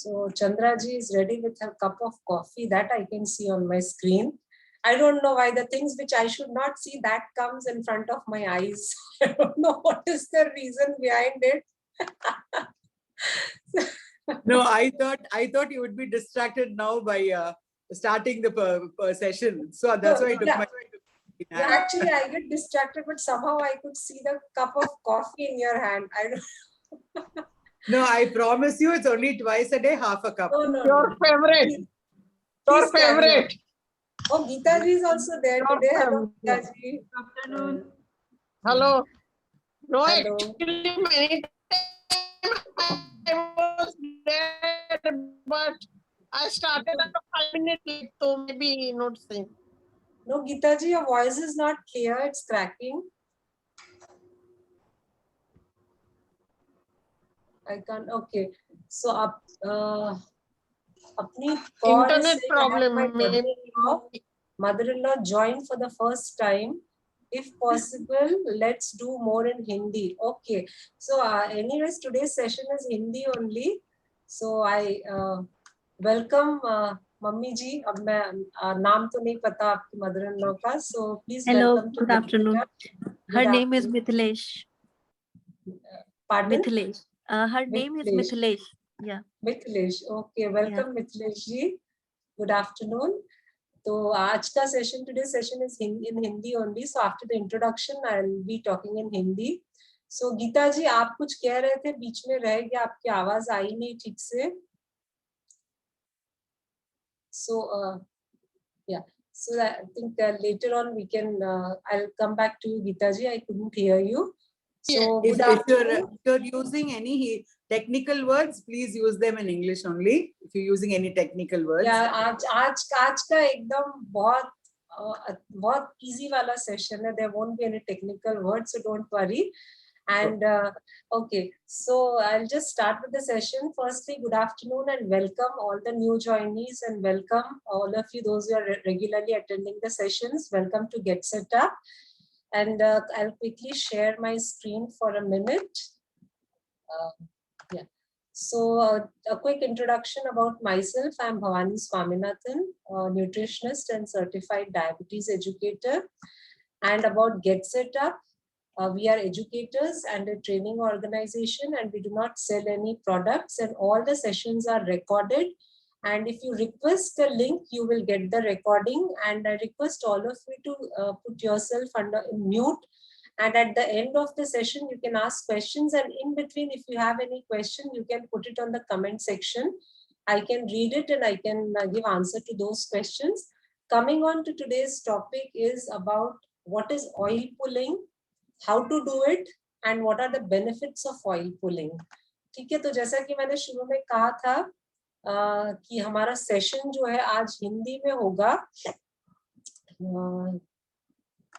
So Chandra ji is ready with her cup of coffee that I can see on my screen. I don't know why the things which I should not see that comes in front of my eyes. I don't know what is the reason behind it. No, I thought you would be distracted now by starting the session. So that's why I took my. Yeah, actually, I get distracted, but somehow I could see the cup of coffee in your hand. I don't. No, I promise you, it's only twice a day, half a cup. No. Your favorite. Your favorite. Oh, Geeta ji is also there today. Hello, Geeta ji. Good afternoon. Hello. No, Hello. actually, many times I was there, but I started at 5 minutes late, so maybe not same. No, Geeta ji, your voice is not clear. It's cracking. I can't. Okay. So, apni call Internet se problem, my maybe. mother-in-law joined for the first time. If possible, let's do more in Hindi. Okay. So, anyways, today's session is Hindi only. So, I welcome Mummy ji. अब मैं नाम तो नहीं पता आपकी mother-in-law का. So, please Hello, welcome to good afternoon. Her name is Mithilesh. Pardon? Mithilesh. Her name is Mithilesh. Yeah. Mithilesh. Okay, welcome Mithilesh ji. Good afternoon. So, आज का session, today's session is in Hindi only. So, after the introduction, I'll be talking in Hindi. So, Geeta ji, आप कुछ कह रहे थे, बीच में रह गया, आपकी आवाज आई नहीं ठीक से. So, yeah. So, I think later on we can, I'll come back to you, Geeta ji. I couldn't hear you. So, If you're using any technical words, please use them in English only. If you're using any technical words. Yeah, आज का एकदम बहुत easy वाला session है. There won't be any technical words, so don't worry. And okay, so I'll just start with the session. Firstly, good afternoon and welcome all the new joinees, and welcome all of you, those who are regularly attending the sessions. Welcome to Get Set Up. And I'll quickly share my screen for a minute. Yeah. So a quick introduction about myself. I'm Bhavani Swaminathan, a nutritionist and certified diabetes educator. And about Get Set Up, we are educators and a training organization, and we do not sell any products, and all the sessions are recorded. And if you request the link, you will get the recording. And I request all of you to put yourself under mute. And at the end of the session, you can ask questions. And in between, if you have any question, you can put it on the comment section. I can read it and I can give answer to those questions. Coming on to today's topic is about what is oil pulling, how to do it, and what are the benefits of oil pulling. ठीक है, तो जैसा कि मैंने शुरू में कहा था कि हमारा सेशन जो है आज हिंदी में होगा.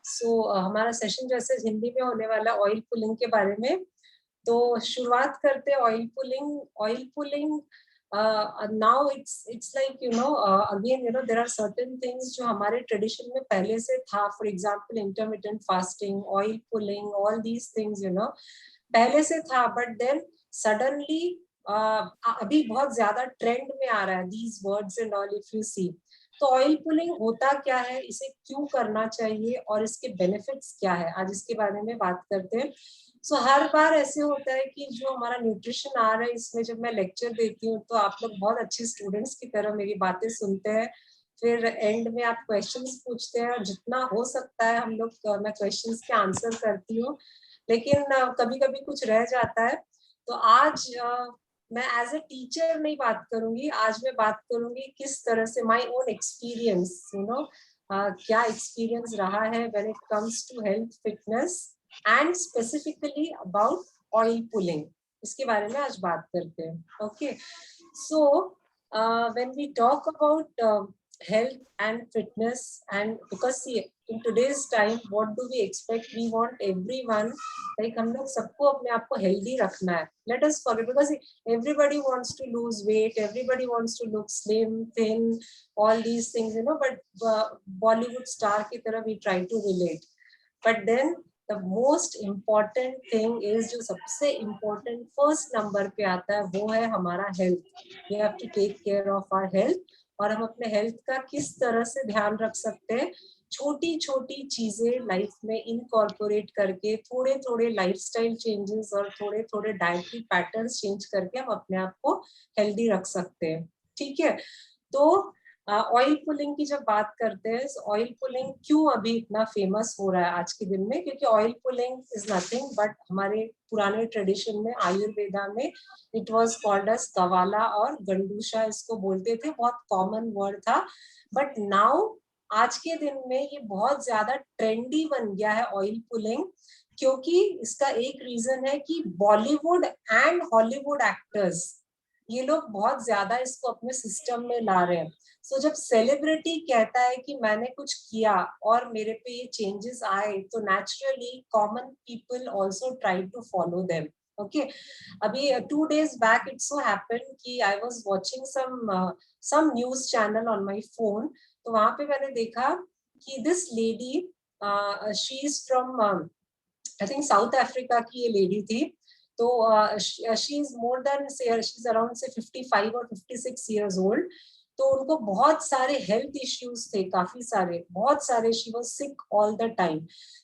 सो हमारा सेशन जैसे हिंदी में होने वाला ऑयल पुलिंग के बारे में. तो शुरुआत करते हैं oil pulling. Now it's like, you know, again, you know, there are certain things जो हमारे ट्रेडिशन में पहले से था. For example, intermittent fasting, oil pulling, all these things, you know, पहले से था. But then suddenly अभी बहुत ज्यादा ट्रेंड में आ रहा है these words and all, if you see. तो ऑयल पुलिंग होता क्या है, इसे क्यों करना चाहिए और इसके बेनिफिट्स क्या है, आज इसके बारे में बात करते हैं. सो हर बार ऐसे होता है कि जो हमारा न्यूट्रिशन आ रहा है, इसमें जब मैं लेक्चर देती हूँ तो आप लोग बहुत अच्छे स्टूडेंट्स की तरह मेरी बातें सुनते हैं. फिर एंड में आप क्वेश्चंस पूछते हैं, और जितना हो सकता है हम लोग मैं क्वेश्चंस के आंसर करती हूँ, लेकिन कभी कभी कुछ रह जाता है. तो आज मैं एज ए टीचर नहीं बात करूंगी, आज मैं बात करूंगी किस तरह से my own experience, you know, क्या एक्सपीरियंस रहा है when it comes to health fitness and specifically about oil pulling. इसके बारे में आज बात करते हैं. Okay, so when we talk about health and fitness, and because see in today's time what do we expect, we want everyone, like हम लोग सबको अपने आप को healthy रखना है. Let us forget, because everybody wants to lose weight, everybody wants to look slim, thin, all these things, you know, but Bollywood star की तरह we try to relate. But then the most important thing is, जो सबसे important first number पे आता है वो है हमारा health. We have to take care of our health. और हम अपने हेल्थ का किस तरह से ध्यान रख सकते हैं, छोटी छोटी चीजें लाइफ में इनकॉर्पोरेट करके, थोड़े थोड़े लाइफस्टाइल चेंजेस और थोड़े थोड़े डाइटरी पैटर्न्स चेंज करके हम अपने आप को हेल्दी रख सकते हैं. ठीक है. तो ऑयल पुलिंग की जब बात करते हैं, ऑयल पुलिंग क्यों अभी इतना फेमस हो रहा है आज के दिन में, क्योंकि oil pulling is nothing but हमारे पुराने ट्रेडिशन में आयुर्वेदा में इट वाज कॉल्ड एज कवाला और गंडूशा इसको बोलते थे. बहुत कॉमन वर्ड था. बट नाउ आज के दिन में ये बहुत ज्यादा ट्रेंडी बन गया है ऑयल पुलिंग, क्योंकि इसका एक रीजन है कि बॉलीवुड एंड हॉलीवुड एक्टर्स ये लोग बहुत ज्यादा इसको अपने सिस्टम में ला रहे हैं. सो जब सेलिब्रिटी कहता है कि मैंने कुछ किया और मेरे पे ये चेंजेस आए, तो naturally common people also try to follow them. Okay. अभी 2 days back it so happened कि I was watching some news channel on my phone. तो वहां पे मैंने देखा कि this lady, she is from I think South Africa की ये लेडी थी. तो she is more than, she is around say 55 और 56 years old. तो उनको बहुत सारे हेल्थ इश्यूज थे, काफी सारे, बहुत सारे. She was sick all the time.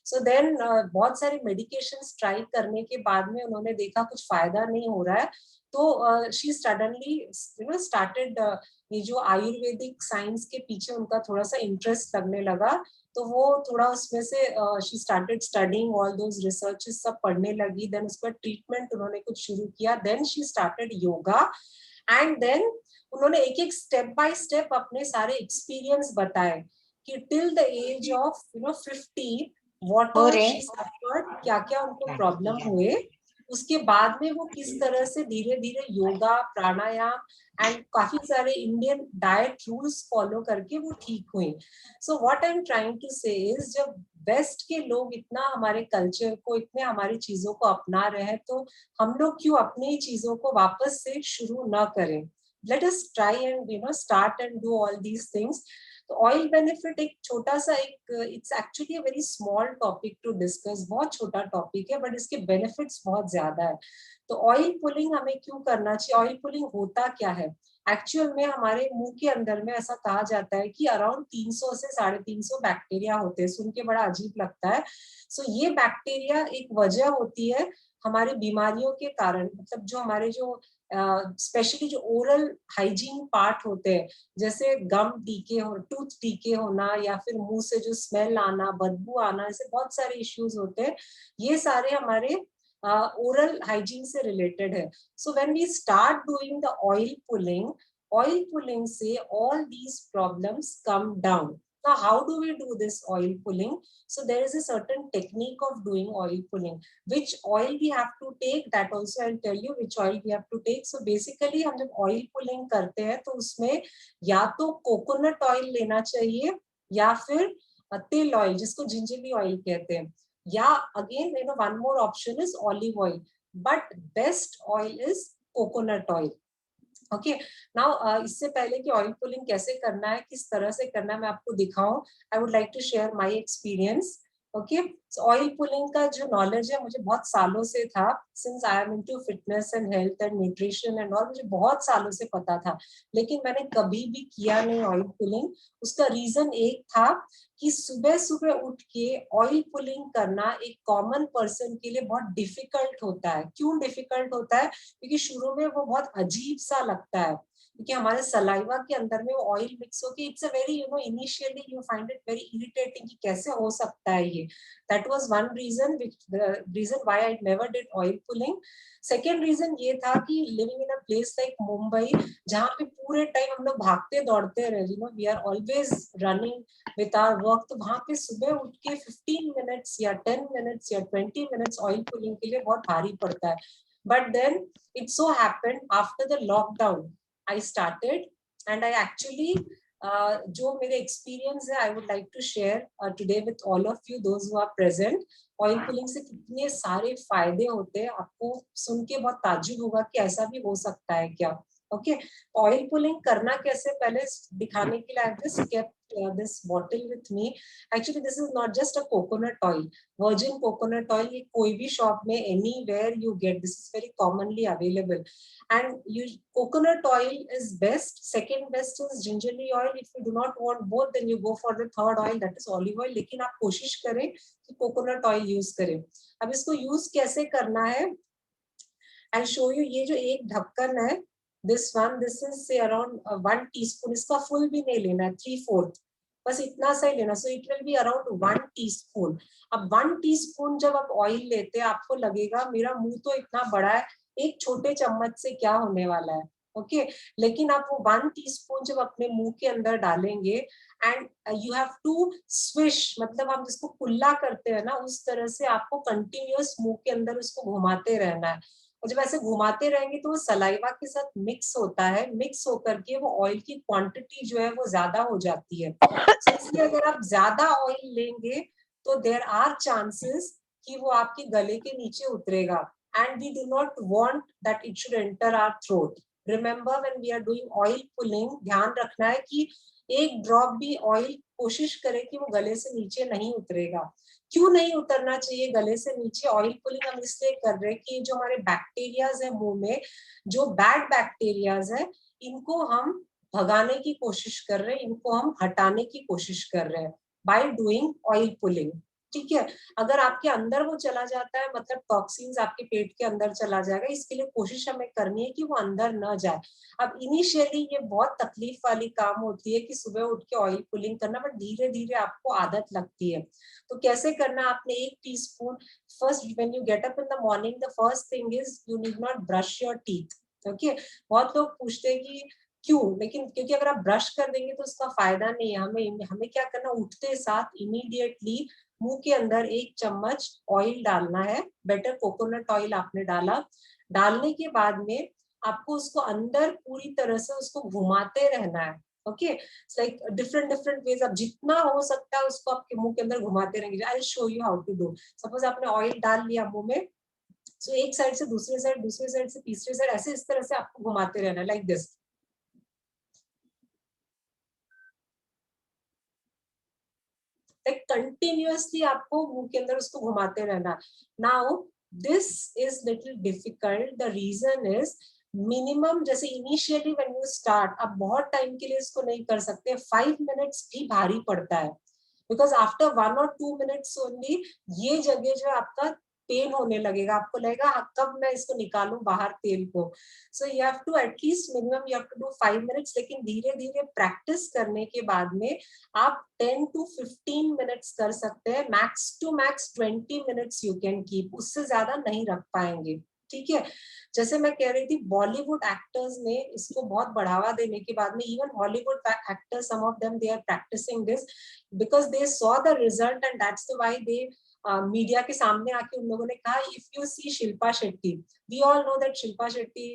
So then बहुत सारे मेडिकेशंस ट्राई करने के बाद में उन्होंने देखा कुछ फायदा नहीं हो रहा है. तो शी सडनली स्टार्टेड, ये जो आयुर्वेदिक साइंस के पीछे उनका थोड़ा सा इंटरेस्ट लगने लगा. तो वो थोड़ा उसमें से she started studying all those researches, सब पढ़ने लगी. देन उसका ट्रीटमेंट उन्होंने कुछ शुरू किया. Then she started yoga. And then उन्होंने एक एक स्टेप बाय स्टेप अपने सारे एक्सपीरियंस बताए कि till the age of 50 what all she suffered, क्या क्या उनको प्रॉब्लम हुए. उसके बाद में वो किस तरह से धीरे धीरे योगा, प्राणायाम एंड काफी सारे इंडियन डाइट रूल्स फॉलो करके वो ठीक हुई. So what I am trying to say is, जब वेस्ट के लोग इतना हमारे कल्चर को, इतने हमारी चीजों को अपना रहे हैं, तो हम लोग क्यों अपनी चीजों को वापस से शुरू ना करें. Let us try and start and do all these things. तो ऑयल बेनिफिट एक छोटा सा एक, it's actually a very small topic to discuss. बहुत छोटा टॉपिक है बट इसके बेनिफिट्स बहुत ज्यादा है. तो ऑयल पुलिंग हमें क्यों करना चाहिए, ऑयल पुलिंग होता क्या है. एक्चुअल में हमारे मुंह के अंदर में ऐसा कहा जाता है कि अराउंड 300 से 350 बैक्टीरिया होते हैं. सुन के बड़ा अजीब लगता है. सो ये बैक्टीरिया एक वजह होती है हमारी बीमारियों के कारण. मतलब जो हमारे जो स्पेशली जो ओरल हाइजीन पार्ट होते हैं, जैसे गम डीके हो, टूथ डीके होना, या फिर मुंह से जो स्मेल आना, बदबू आना, ऐसे बहुत सारे इश्यूज होते हैं. ये सारे हमारे ओरल हाइजीन से रिलेटेड है. So when we start doing the oil pulling से all these problems come down. Now, how do we do this oil pulling? So there is a certain technique of doing oil pulling. Which oil we have to take, that also I'll tell you which oil we have to take. So basically हम जब oil pulling करते हैं तो उसमें या तो coconut oil लेना चाहिए, या फिर तिल ऑयल जिसको जिंजरली ऑयल कहते हैं, या again one more option is olive oil, but best oil is coconut oil. Okay. Now इससे पहले कि ऑयल पुलिंग कैसे करना है, किस तरह से करना है, मैं आपको दिखाऊं, I would like to share my experience. Okay. Oil pulling का जो नॉलेज है मुझे बहुत सालों से था, since I am into fitness and health and nutrition and all, मुझे बहुत सालों से पता था, लेकिन मैंने कभी भी किया नहीं ऑयल पुलिंग. उसका रीजन एक था कि सुबह सुबह उठ के ऑयल पुलिंग करना एक कॉमन पर्सन के लिए बहुत डिफिकल्ट होता है. क्यों डिफिकल्ट होता है, क्योंकि शुरू में वो बहुत अजीब सा लगता है, क्योंकि हमारे सलाइवा के अंदर में वो ऑयल मिक्स होके, it's a very initially you find it very irritating कि कैसे हो सकता है ये. That was one reason, reason why I never did oil pulling. Second reason ये था कि living in a place like Mumbai, जहाँ पे पूरे टाइम हम लोग भागते दौड़ते रहे, we are always running with our work. तो वहां पे सुबह उठ के 15 मिनट्स या 10 मिनट्स या 20 मिनट्स ऑयल पुलिंग के लिए बहुत भारी पड़ता है. But then it so happened after the lockdown I started and I actually जो मेरे एक्सपीरियंस है, I would like to share today with all of you those who are present. Oil pulling से कितने सारे फायदे होते हैं, आपको सुन के बहुत ताज्जुब होगा कि ऐसा भी हो सकता है क्या. ओके, ऑयल पुलिंग करना कैसे, पहले दिखाने के लिए I just kept this bottle with me. Actually this is not just a coconut oil, virgin coconut oil. ये कोई भी शॉप में anywhere you get, this is very commonly available. And you, coconut oil is best. Second best is gingerly oil. If you do not want both, then you go for the third oil, that is olive oil. लेकिन आप कोशिश करें कि coconut oil use करें. अब इसको use कैसे करना है, I'll show you. ये जो एक ढक्कन है, this one, this is say around 1 teaspoon. इसका full भी नहीं लेना है, 3/4, बस इतना सा ही लेना. So it will be around 1 teaspoon. अब 1 teaspoon जब आप ऑयल लेते हैं, आपको लगेगा मेरा मुंह तो इतना बड़ा है, एक छोटे चम्मच से क्या होने वाला है, ओके लेकिन आप वो 1 टीस्पून जब अपने मुंह के अंदर डालेंगे and you have to swish, मतलब हम जिसको कुल्ला करते हैं ना, उस तरह से आपको कंटिन्यूअस मुंह के अंदर उसको घुमाते रहना है. और जब ऐसे घुमाते रहेंगे तो वो सलाइवा के साथ मिक्स होता है, मिक्स होकर के वो ऑयल की क्वांटिटी जो है वो ज्यादा हो जाती है. तो इसलिए अगर आप ज्यादा ऑयल लेंगे तो देयर आर चांसेस कि वो आपके गले के नीचे उतरेगा, and we do not want that it should enter our throat. Remember when we are doing oil pulling, ध्यान रखना है कि एक ड्रॉप भी ऑयल कोशिश करें कि वो गले से नीचे नहीं उतरेगा. क्यों नहीं उतरना चाहिए गले से नीचे? ऑयल पुलिंग हम इसलिए कर रहे हैं कि जो हमारे बैक्टीरियाज है मुंह में, जो बैड बैक्टीरियाज है, इनको हम भगाने की कोशिश कर रहे हैं, इनको हम हटाने की कोशिश कर रहे हैं बाय डूइंग ऑयल पुलिंग. ठीक है, अगर आपके अंदर वो चला जाता है, मतलब टॉक्सिन्स आपके पेट के अंदर चला जाएगा, इसके लिए कोशिश हमें करनी है कि वो अंदर न जाए. अब इनिशियली ये बहुत तकलीफ वाली काम होती है कि सुबह उठ के ऑयल पुलिंग करना, बट धीरे धीरे आपको आदत लगती है. तो कैसे करना, आपने 1 teaspoon, first when you get up in the morning, the first thing is you need not brush your teeth. Okay, बहुत लोग पूछते हैं कि क्यों, लेकिन क्योंकि अगर आप ब्रश कर देंगे तो उसका फायदा नहीं है. हमें क्या करना, उठते साथ इमीडिएटली मुंह के अंदर 1 चम्मच ऑयल डालना है. बेटर कोकोनट ऑयल आपने डाला, डालने के बाद में आपको उसको अंदर पूरी तरह से उसको घुमाते रहना है. ओके, लाइक डिफरेंट वेज, आप जितना हो सकता है उसको आपके मुंह के अंदर घुमाते रहेंगे. I will show you how to do. Suppose आपने ऑयल डाल लिया मुंह में, सो एक साइड से दूसरे साइड, दूसरे साइड से तीसरे साइड, ऐसे इस तरह से आपको घुमाते रहना है, लाइक दिस. कंटिन्यूअसली आपको मुंह के अंदर उसको घुमाते रहना. Now this is little difficult. The reason is minimum, जैसे इनिशियली व्हेन यू स्टार्ट, आप बहुत टाइम के लिए इसको नहीं कर सकते. 5 मिनट्स भी भारी पड़ता है, because after 1 or 2 minutes only ये जगह जो है आपका पेन होने लगेगा, आपको लगेगा कब मैं इसको निकालूं बाहर तेल को. So you have to at least minimum you have to do 5 minutes. लेकिन धीरे धीरे प्रैक्टिस करने के बाद में आप 10 to 15 मिनट्स कर सकते हैं. Max to max 20 minutes you can keep, उससे ज्यादा नहीं रख पाएंगे. ठीक है, जैसे मैं कह रही थी, बॉलीवुड एक्टर्स ने इसको बहुत बढ़ावा देने के बाद में, even Hollywood actors, some of them, they are practising this because they saw the result and that's why the media के सामने आके उन लोगों ने कहा, if you see Shilpa Shetty, we all know that Shilpa Shetty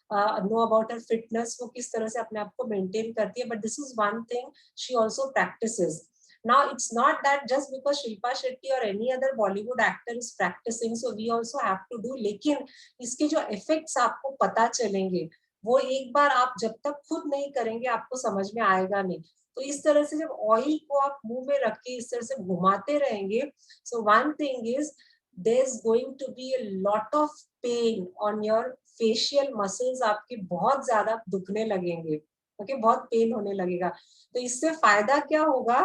know about her fitness, वो किस तरह से अपने आप को मेंटेन करती है, but this is one thing she also practices. Now it's not that just because Shilpa Shetty or any other Bollywood actor is practicing, so we also have to do. लेकिन इसके जो effects आपको पता चलेंगे, वो एक बार आप जब तक खुद नहीं करेंगे आपको समझ में आएगा नहीं. तो इस तरह से जब ऑयल को आप मुंह में रख के इस तरह से घुमाते रहेंगे, so one thing is there's going to be a lot of pain on your facial muscles. आपके बहुत ज्यादा दुखने लगेंगे, ओके, बहुत पेन होने लगेगा. तो इससे फायदा क्या होगा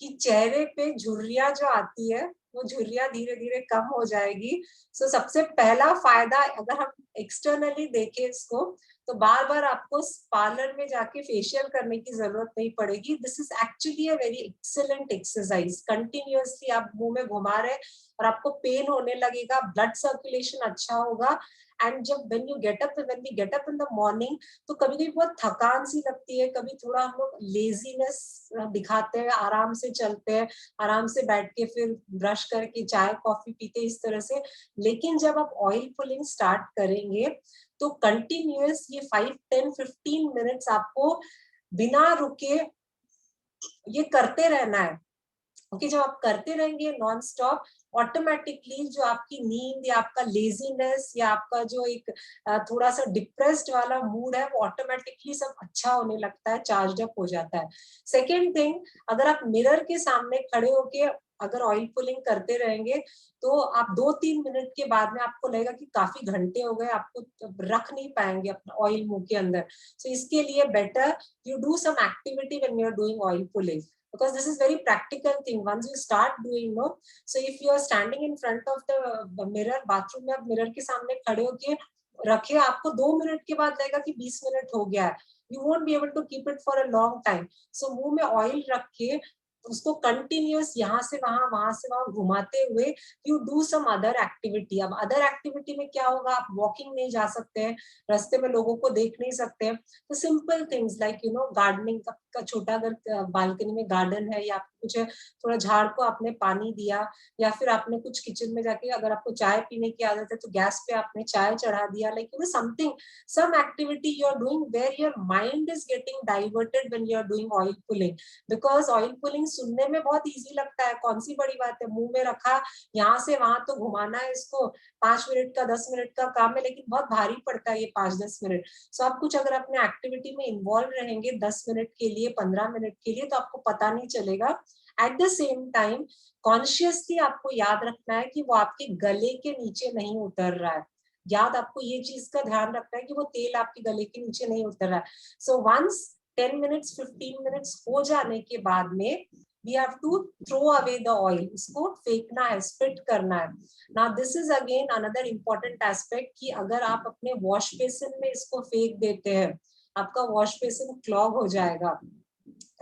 कि चेहरे पे झुर्रियां जो आती है, वो झुर्रियां धीरे धीरे कम हो जाएगी. सो सबसे पहला फायदा, अगर हम एक्सटर्नली देखें इसको, तो बार बार आपको पार्लर में जाके फेशियल करने की जरूरत नहीं पड़ेगी. This is actually a very excellent exercise. Continuously आप मुंह में घुमा रहे और आपको पेन होने लगेगा, ब्लड सर्कुलेशन अच्छा होगा. एंड जब when we get up in the morning, तो कभी कभी बहुत थकान सी लगती है, कभी थोड़ा हम लोग लेजीनेस दिखाते हैं, आराम से चलते हैं, आराम से बैठ के फिर ब्रश करके चाय कॉफी पीते, इस तरह से. लेकिन जब आप ऑयल पुलिंग स्टार्ट करेंगे तो कंटिन्यूअस ये 5, 10, 15 मिनट्स आपको बिना रुके ये करते रहना है. ओके, जब आप करते रहेंगे नॉन स्टॉप, ऑटोमेटिकली जो आपकी नींद या आपका लेजीनेस या आपका जो एक थोड़ा सा डिप्रेस्ड वाला मूड है, वो ऑटोमेटिकली सब अच्छा होने लगता है, चार्ज अप हो जाता है। सेकेंड थिंग, अगर आप मिरर के सामने खड़े होके अगर ऑयल पुलिंग करते रहेंगे तो आप 2-3 मिनट के बाद में आपको लगेगा कि काफी घंटे हो गए, आपको रख नहीं पाएंगे अपना ऑयल मुंह के अंदर। सो इसके लिए better you do some activity when you're doing oil pulling, because this is very practical thing. Once you start doing, no, so if you are standing in front of the mirror, bathroom में आप mirror के सामने खड़े होके रखे, आपको 2 minute के बाद लगेगा कि 20 मिनट हो गया है, you won't be able to keep it for a long time. So मुंह में ऑयल रख के उसको कंटिन्यूअस यहाँ से वहां घुमाते हुए you do some other activity. अब अदर एक्टिविटी में क्या होगा, आप वॉकिंग नहीं जा सकते हैं, रास्ते में लोगों को देख नहीं सकते हैं, तो simple things like you no gardening का छोटा अगर बालकनी में गार्डन है या कुछ है, थोड़ा झाड़ को आपने पानी दिया, या फिर आपने कुछ किचन में जाके अगर आपको चाय पीने की आदत है तो गैस पे आपने चाय चढ़ा दिया, like you know something, some activity you are doing where your mind is getting diverted when you are doing oil pulling. Because oil pulling सुनने में बहुत इजी लगता है, कौन सी बड़ी बात है, मुंह में रखा, यहाँ से वहां तो घुमाना है इसको, 5 मिनट का 10 मिनट का काम है, लेकिन बहुत भारी पड़ता है ये 5-10 मिनट। सो आप कुछ अगर अपने एक्टिविटी में इन्वॉल्व रहेंगे 10 मिनट के लिए, 15 मिनट के लिए, तो आपको पता नहीं चलेगा। At the same time consciously आपको याद रखना है कि वो आपके गले के नीचे नहीं उतर रहा है, याद आपको ये चीज का ध्यान रखना है कि वो तेल आपके गले के नीचे नहीं उतर रहा है। सो वंस 10 मिनट्स 15 मिनट्स हो जाने के बाद में we have to throw away the oil, इसको फेंकना है, स्पिट करना है। now this is again another important aspect कि अगर आप अपने वॉश बेसिन में इसको फेंक देते हैं, आपका वॉश बेसिन क्लॉग हो जाएगा।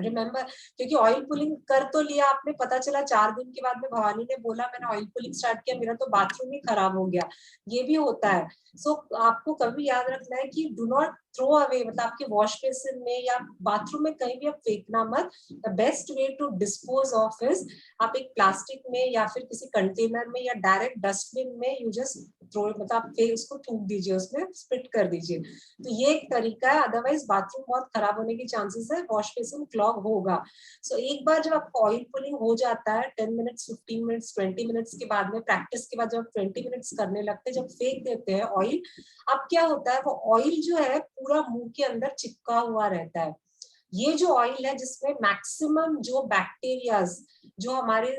रिमेम्बर, क्योंकि ऑयल पुलिंग कर तो लिया आपने, पता चला 4 दिन के बाद में भवानी ने बोला मैंने ऑयल पुलिंग स्टार्ट किया, मेरा तो बाथरूम ही खराब हो गया, ये भी होता है। सो आपको कभी याद रखना है कि डू नॉट थ्रो अवे, मतलब आपके वॉश बेसिन में या बाथरूम में कहीं भी आप फेंकना मत। The best way to dispose of is आप एक प्लास्टिक में या फिर किसी कंटेनर में या डायरेक्ट डस्टबिन में यू जस्ट थ्रो, मतलब आप उसको थूक दीजिए, उसमें स्पिट कर दीजिए। तो ये एक तरीका है, अदरवाइज बाथरूम बहुत खराब होने की चांसेस है, वॉश बेसिन क्लॉग होगा। सो एक बार जब आपको ऑयल पुलिंग हो जाता है 10 मिनट्स 15 मिनट्स 20 मिनट्स के बाद में, प्रैक्टिस के बाद जब 20 मिनट्स करने लगते हैं, जब फेंक देते हैं ऑयल, अब क्या होता है, वो ऑयल जो है पूरा मुंह के अंदर चिपका हुआ रहता है। ये जो ऑयल है जिसमें मैक्सिमम जो बैक्टीरियाज जो हमारे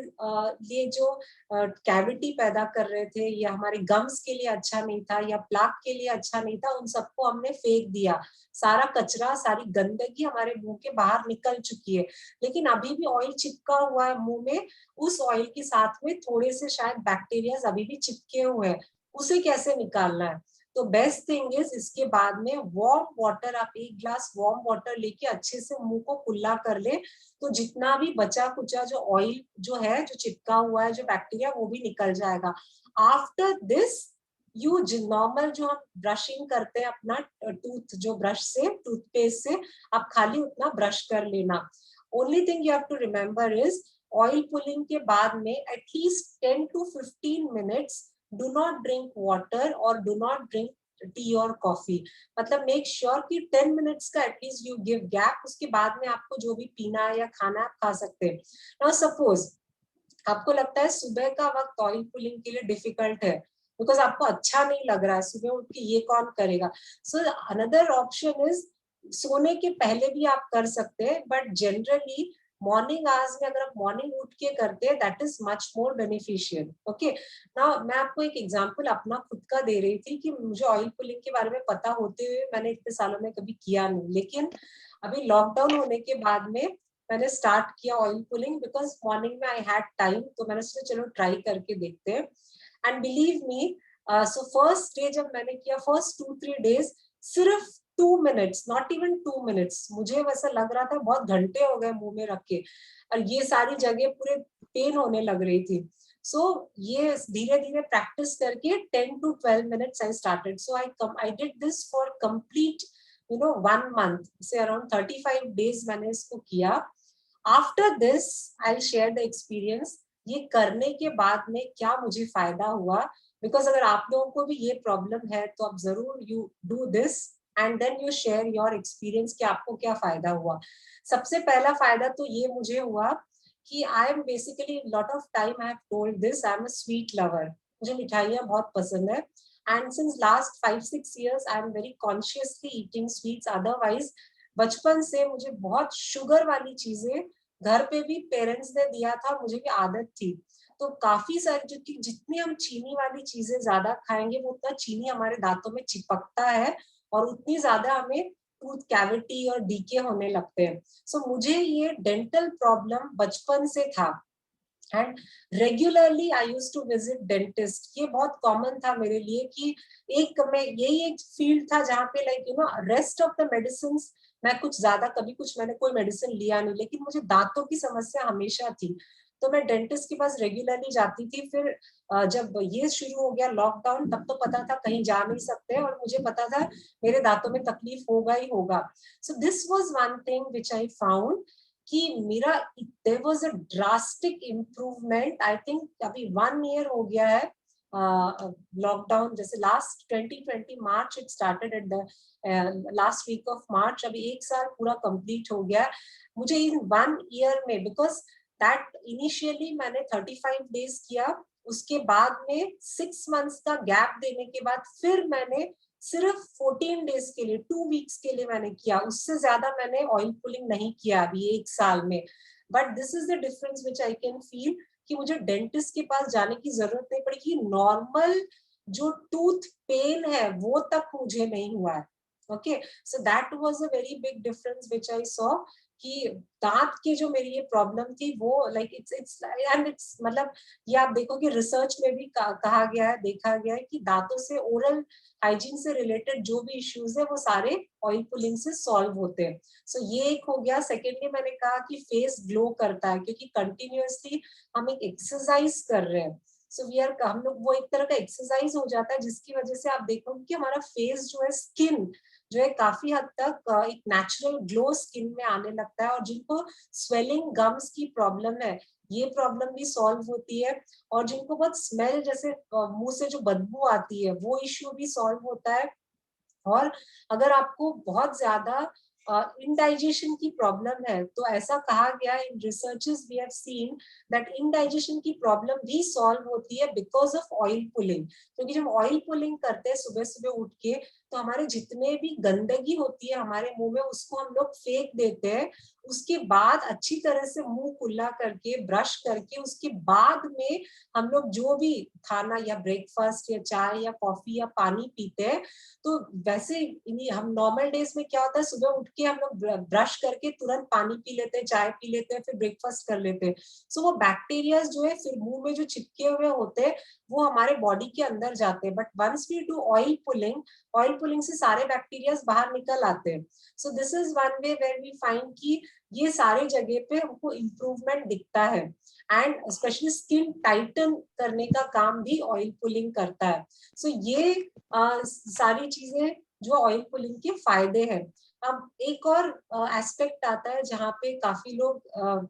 ये जो कैविटी पैदा कर रहे थे, या हमारे गम्स के लिए अच्छा नहीं था, या प्लाक के लिए अच्छा नहीं था, उन सबको हमने फेंक दिया। सारा कचरा, सारी गंदगी हमारे मुंह के बाहर निकल चुकी है, लेकिन अभी भी ऑयल चिपका हुआ है मुंह में। उस ऑयल के साथ में थोड़े से शायद बैक्टीरियाज अभी भी चिपके हुए हैं, उसे कैसे निकालना है। तो बेस्ट थिंग इज इसके बाद में वार्म वाटर, आप 1 ग्लास वार्म वाटर लेके अच्छे से मुंह को कुल्ला कर ले, तो जितना भी बचा कुचा जो ऑयल जो है, जो चिपका हुआ है, जो बैक्टीरिया, वो भी निकल जाएगा। आफ्टर दिस यू नॉर्मल जो हम ब्रशिंग करते हैं अपना टूथ जो ब्रश से, टूथपेस्ट से, आप खाली उतना ब्रश कर लेना। Only thing you have to remember is oil pulling के बाद में at least 10 to 15 minutes do not drink water or do not drink tea और कॉफी। मतलब मेक श्योर कि 10 मिनट्स का एटलीस्ट यू गिव गैप, उसके बाद में आपको जो भी पीना है या खाना है आप खा सकते हैं। नाउ सपोज आपको लगता है सुबह का वक्त ऑयल पुलिंग के लिए डिफिकल्ट है, बिकॉज आपको अच्छा नहीं लग रहा है, सुबह उठ के ये कौन करेगा। सो अनदर ऑप्शन इज सोने के पहले भी आप कर सकते हैं, बट जनरली मॉर्निंग आवर्स में अगर आप मॉर्निंग उठ के करते हैं, that is much more beneficial. Okay, now मैं आपको एक एग्जांपल अपना खुद का दे रही थी कि मुझे ऑयल पुलिंग के बारे में पता होते हुए मैंने इतने सालों में कभी किया नहीं, लेकिन अभी लॉकडाउन होने के बाद में मैंने स्टार्ट किया ऑयल पुलिंग, बिकॉज मॉर्निंग में आई हैड टाइम, तो मैंने सोचा चलो ट्राई करके देखते हैं। And believe me, so first day जब मैंने किया, फर्स्ट 2-3 डेज सिर्फ 2 मिनट्स, नॉट इवन 2 मिनट्स, मुझे वैसा लग रहा था बहुत घंटे हो गए मुंह में रख के, और ये सारी जगह पूरे पेन होने लग रही थी। सो ये धीरे धीरे प्रैक्टिस करके 10 to 12 minutes I started. So I did this for complete 1 month, से अराउंड 35 डेज मैंने इसको किया। After this I share the experience, ये करने के बाद में क्या मुझे फायदा हुआ, बिकॉज अगर आप लोगों को भी ये प्रॉब्लम है तो आप जरूर you do this and then you share your experience कि आपको क्या फायदा हुआ। सबसे पहला फायदा तो ये मुझे हुआ कि I am basically lot of time I have told this, I am a sweet lover, मुझे मिठाइयाँ बहुत पसंद है. And since last 5-6 years I am very consciously eating sweets. Otherwise बचपन से मुझे बहुत शुगर वाली चीजें घर पे भी पेरेंट्स ने दिया था, मुझे भी आदत थी. तो काफी सारी जितनी हम चीनी वाली चीजें ज्यादा खाएंगे वो उतना चीनी हमारे दांतों में चिपकता है और उतनी ज्यादा हमें टूथ कैविटी और डीके होने लगते हैं. सो मुझे ये डेंटल प्रॉब्लम बचपन से था and regularly I used to visit dentist. ये बहुत कॉमन था मेरे लिए कि यही एक फील्ड था जहाँ पे like you no rest of the medicine मैं कुछ ज्यादा कभी कुछ मैंने कोई मेडिसिन लिया नहीं, लेकिन मुझे दांतों की समस्या हमेशा थी. तो मैं डेंटिस्ट के पास रेगुलरली जाती थी. फिर जब ये शुरू हो गया लॉकडाउन, तब तो पता था कहीं जा नहीं सकते और मुझे पता था मेरे दांतों में तकलीफ होगा ही होगा. So this was one thing which I found कि मेरा there was a drastic improvement. I think अभी 1 year हो गया है लॉकडाउन, जैसे last 2020 March it started at the last week of March. अभी 1 साल पूरा कंप्लीट हो गया मुझे इन 1 year में. बिकॉज दैट इनिशियली मैंने 35 days किया, उसके बाद में 6 months का गैप देने के बाद फिर मैंने सिर्फ 14 days के लिए 2 weeks के लिए मैंने किया. उससे ज्यादा मैंने ऑयल पुलिंग नहीं किया अभी 1 साल में. But this is the difference which I can feel कि मुझे डेंटिस्ट के पास जाने की जरूरत नहीं पड़ेगी. नॉर्मल जो टूथ पेन है वो तक मुझे नहीं हुआ है. Okay, so that was a very big difference which I saw कि दांत की जो मेरी ये प्रॉब्लम थी वो लाइक इट्स एंड इट्स मतलब ये आप देखोगे रिसर्च में भी कहा गया है, देखा गया है कि दांतों से ओरल हाइजीन से रिलेटेड जो भी इश्यूज है वो सारे ऑयल पुलिंग से सॉल्व होते हैं. सो ये एक हो गया. सेकेंडली मैंने कहा कि फेस ग्लो करता है क्योंकि कंटिन्यूअसली हम एक एक्सरसाइज कर रहे हैं. सो वी आर हम लोग वो एक तरह का एक्सरसाइज हो जाता है जिसकी वजह से आप देखोगे कि हमारा फेस जो है स्किन जो है काफी हद तक एक नेचुरल ग्लो स्किन में आने लगता है. और जिनको स्वेलिंग गम्स की प्रॉब्लम है ये प्रॉब्लम भी सॉल्व होती है. और जिनको बहुत स्मेल जैसे मुंह से जो बदबू आती है वो इश्यू भी सॉल्व होता है. और अगर आपको बहुत ज्यादा इनडाइजेशन की प्रॉब्लम है तो ऐसा कहा गया इन researches we have seen that indigestion की प्रॉब्लम भी सॉल्व होती है बिकॉज ऑफ ऑयल पुलिंग. क्योंकि जब ऑयल पुलिंग करते हैं सुबह सुबह उठ के तो हमारे जितने भी गंदगी होती है हमारे मुंह में उसको हम लोग फेंक देते हैं. उसके बाद अच्छी तरह से मुंह कुल्ला करके ब्रश करके उसके बाद में हम लोग जो भी खाना या ब्रेकफास्ट या चाय या कॉफी या पानी पीते हैं. तो वैसे हम नॉर्मल डेज में क्या होता है सुबह उठ के हम लोग ब्रश करके तुरंत पानी पी लेते हैं, चाय पी लेते हैं, फिर ब्रेकफास्ट कर लेते हैं. सो वो बैक्टीरिया जो है फिर मुंह में जो चिपके हुए होते हैं वो हमारे बॉडी के अंदर जाते हैं. But once we do oil pulling से सारे बैक्टीरिया बाहर निकल आते हैं. So this is one way where we find कि ये सारे जगह पे हमको इम्प्रूवमेंट दिखता है. एंड स्पेशली स्किन टाइटन करने का काम भी ऑयल पुलिंग करता है. सो ये सारी चीजें जो ऑयल पुलिंग के फायदे हैं. अब एक और एस्पेक्ट आता है जहाँ पे काफी लोग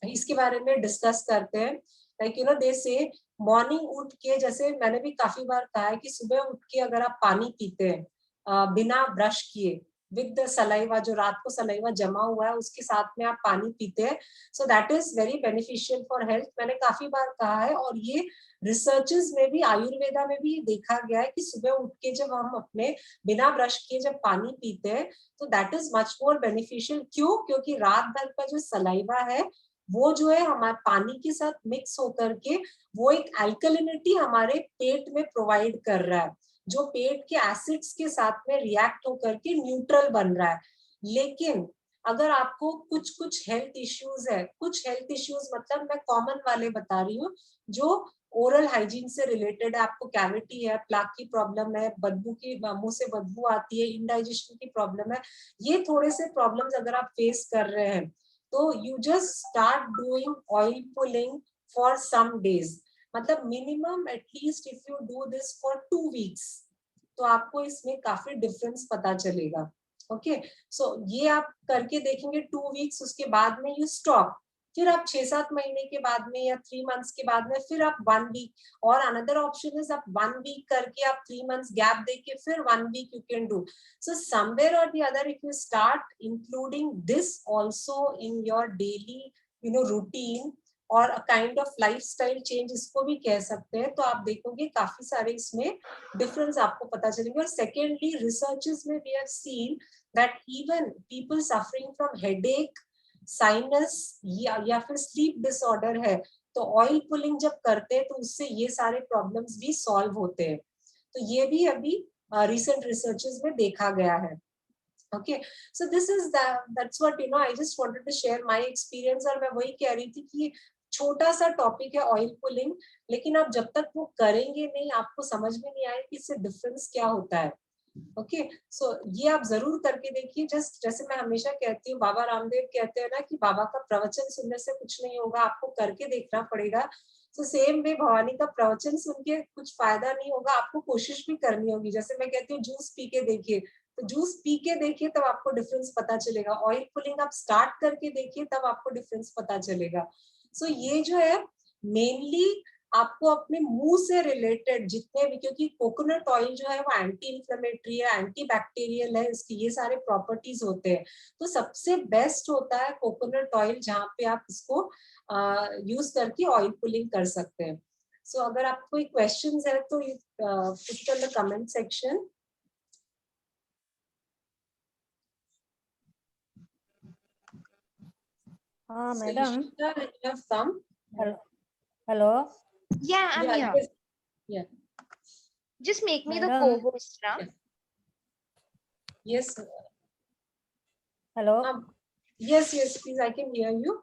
इसके बारे में डिस्कस करते हैं. लाइक यू नो दे से मॉर्निंग उठ के, जैसे मैंने भी काफी बार कहा है कि सुबह उठ के अगर आप पानी पीते हैं बिना ब्रश किए विद द सलाइवा, जो रात को सलाइवा जमा हुआ है उसके साथ में आप पानी पीते हैं, so that is very beneficial for health. मैंने काफी बार कहा है और ये रिसर्चेस में भी आयुर्वेदा में भी देखा गया है कि सुबह उठ के जब हम अपने बिना ब्रश किए जब पानी पीते हैं तो that is much more beneficial. क्यों? क्योंकि रात भर का जो सलाइवा है वो जो है हमारे पानी के साथ मिक्स होकर के वो एक अल्कलिनिटी हमारे पेट में प्रोवाइड कर रहा है जो पेट के एसिड्स के साथ में रिएक्ट होकर के न्यूट्रल बन रहा है. लेकिन अगर आपको कुछ कुछ हेल्थ इश्यूज है, कुछ हेल्थ इश्यूज मतलब मैं कॉमन वाले बता रही हूँ जो ओरल हाइजीन से रिलेटेड है, आपको कैविटी है, प्लाक की प्रॉब्लम है, बदबू की मुंह से बदबू आती है, इंडाइजेशन की प्रॉब्लम है, ये थोड़े से प्रॉब्लम्स अगर आप फेस कर रहे हैं तो you just start doing oil pulling for some days. मतलब minimum at least if you do this for 2 weeks तो आपको इसमें काफी डिफरेंस पता चलेगा. ओके, सो ये आप करके देखेंगे 2 weeks, उसके बाद में यू स्टॉप. फिर आप 6-7 महीने के बाद में या 3 months के बाद में फिर आप 1 week, और अनदर ऑप्शन इज आप 1 week करके आप 3 months गैप देके फिर 1 week you can do. So somewhere or the other, if you start including this also in your daily routine और a kind of lifestyle change इसको भी कह सकते हैं, तो आप देखोगे काफी सारे इसमें डिफरेंस आपको पता चलेंगे। और सेकेंडली रिसर्चेस में we have seen that even people suffering from headache, sinus या फिर स्लीप डिसऑर्डर है, तो ऑयल पुलिंग जब करते हैं तो उससे ये सारे प्रॉब्लम्स भी सॉल्व होते हैं। तो ये भी अभी रिसेंट रिसर्चेस में देखा गया है। Okay, so this is that's what I just wanted to share my experience। और मैं वही कह रही थी कि छोटा सा टॉपिक है ऑयल पुलिंग, लेकिन आप जब तक वो करेंगे नहीं आपको समझ में नहीं आए कि इससे डिफरेंस क्या होता है। ओके, सो ये आप जरूर करके देखिए। जस्ट जैसे मैं हमेशा कहती हूँ, बाबा रामदेव कहते हैं ना कि बाबा का प्रवचन सुनने से कुछ नहीं होगा, आपको करके देखना पड़ेगा। तो सेम वे भवानी का प्रवचन सुन के कुछ फायदा नहीं होगा, आपको कोशिश भी करनी होगी। जैसे मैं कहती हूँ जूस पी के देखिए, तो जूस पी के देखिए तब आपको डिफरेंस पता चलेगा। ऑयल पुलिंग आप स्टार्ट करके देखिए तब आपको डिफरेंस पता चलेगा। सो ये जो है मेनली आपको अपने मुंह से रिलेटेड जितने भी, क्योंकि कोकोनट ऑयल जो है वो एंटी इंफ्लेमेटरी है, एंटी बैक्टीरियल है, इसकी ये सारे प्रॉपर्टीज होते हैं। तो सबसे बेस्ट होता है कोकोनट ऑयल, जहाँ पे आप इसको यूज करके ऑयल पुलिंग कर सकते हैं। सो अगर आपको कोई क्वेश्चंस है तो put in the comment section. हाँ madam. Hello. Yeah, I'm here. Yeah. Just make me the Madam. co-host now. Yes. Hello. Yes, please, I can hear you.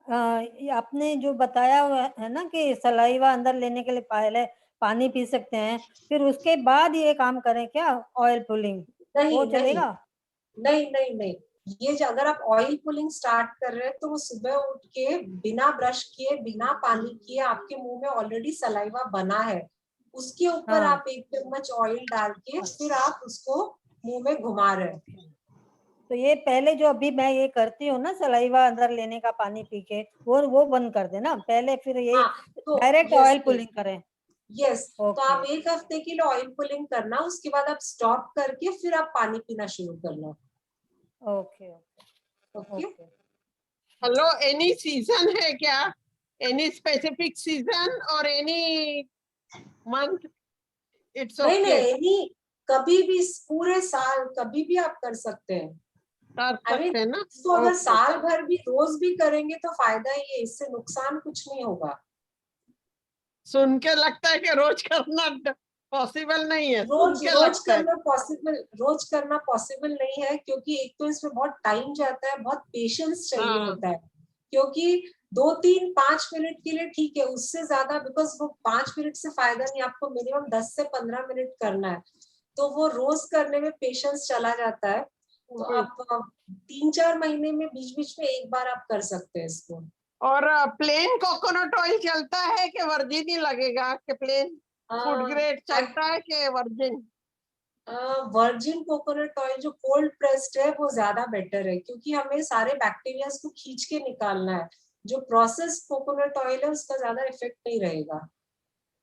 ये आपने जो बताया हुआ है ना कि सलाइवा अंदर लेने के लिए पहले पानी पी सकते हैं, फिर उसके बाद ये काम करें क्या ऑयल पुलिंग? नहीं, वो चलेगा? नहीं। ये जो अगर आप ऑयल पुलिंग स्टार्ट कर रहे हैं तो वो सुबह उठ के बिना ब्रश किए, बिना पानी किए, आपके मुंह में ऑलरेडी सलाइवा बना है, उसके ऊपर हाँ। आप 1 चम्मच ऑयल डाल के फिर आप उसको मुंह में घुमा रहे हैं। तो ये पहले जो अभी मैं ये करती हूँ ना सलाइवा अंदर लेने का पानी पी के, वो बंद कर देना पहले, फिर ये तो डायरेक्ट ऑयल पुलिंग करें। यस, तो ओके। आप 1 हफ्ते के लिए ऑयल पुलिंग करना, उसके बाद आप स्टॉप करके फिर आप पानी पीना शुरू करना। Okay okay. Hello, any season है क्या? एनी स्पेसिफिक सीजन और एनी मंथ? इट्स नहीं, ओके, एनी कभी भी पूरे साल कभी भी आप कर सकते हैं। कर सकते हैं ना? तो अगर Okay. साल भर भी रोज भी करेंगे तो फायदा ही है, इससे नुकसान कुछ नहीं होगा। सुन के लगता है कि रोज करना पॉसिबल नहीं है। रोज करना पॉसिबल नहीं है, क्योंकि एक तो इसमें बहुत टाइम जाता है, बहुत पेशेंस चाहिए होता है। क्योंकि 2-3-5 मिनट के लिए ठीक है, उससे ज्यादा, बिकॉज वो 5 मिनट से फायदा नहीं, आपको मिनिमम 10 से 15 मिनट करना है, तो वो रोज करने में पेशेंस चला जाता है। तो आप 3-4 महीने में बीच बीच में एक बार आप कर सकते हैं इसको। और प्लेन कोकोनट ऑयल चलता है कि वर्जिन ही लगेगा? कि प्लेन फूड ग्रेड चलता है कि वर्जिन? वर्जिन कोकोनट ऑयल जो कोल्ड प्रेस्ड है वो ज्यादा बेटर है, क्योंकि हमें सारे बैक्टीरिया को खींच के निकालना है। जो प्रोसेस कोकोनट ऑयल है उसका ज्यादा इफेक्ट नहीं रहेगा।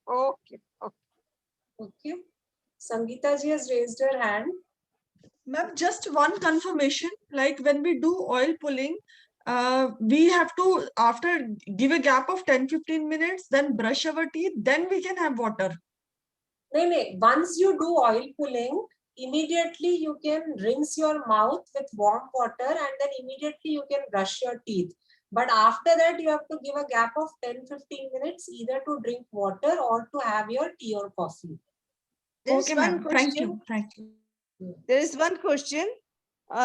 Okay. Okay, Sangeeta ji has raised her hand. Ma'am, just one confirmation, like when we do oil pulling, we have to, after give a gap of 10-15 minutes, then brush our teeth, then we can have water. नहीं, once you do oil pulling, immediately you can rinse your mouth with warm water and then immediately you can brush your teeth. But after that you have to give a gap of 10-15 minutes either to drink water or to have your tea or coffee. Okay, ma'am. Thank you. There is one question.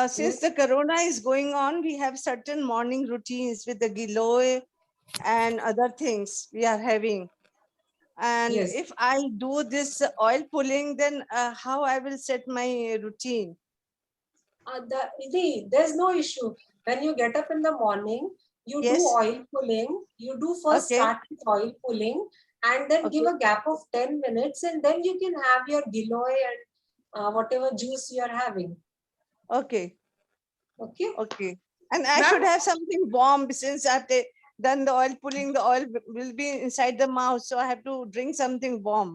Since the corona is going on, we have certain morning routines with the giloy and other things we are having. And Yes. if I do this oil pulling, then how I will set my routine? There's no issue. When you get up in the morning, you do Yes. oil pulling. You do first Okay. start with oil pulling and then give Okay. a gap of 10 minutes and then you can have your giloy and whatever juice you are having. Okay. Okay. Okay. And I Ma'am- should have something warm since I've done the oil pulling, the oil will be inside the mouth. So I have to drink something warm.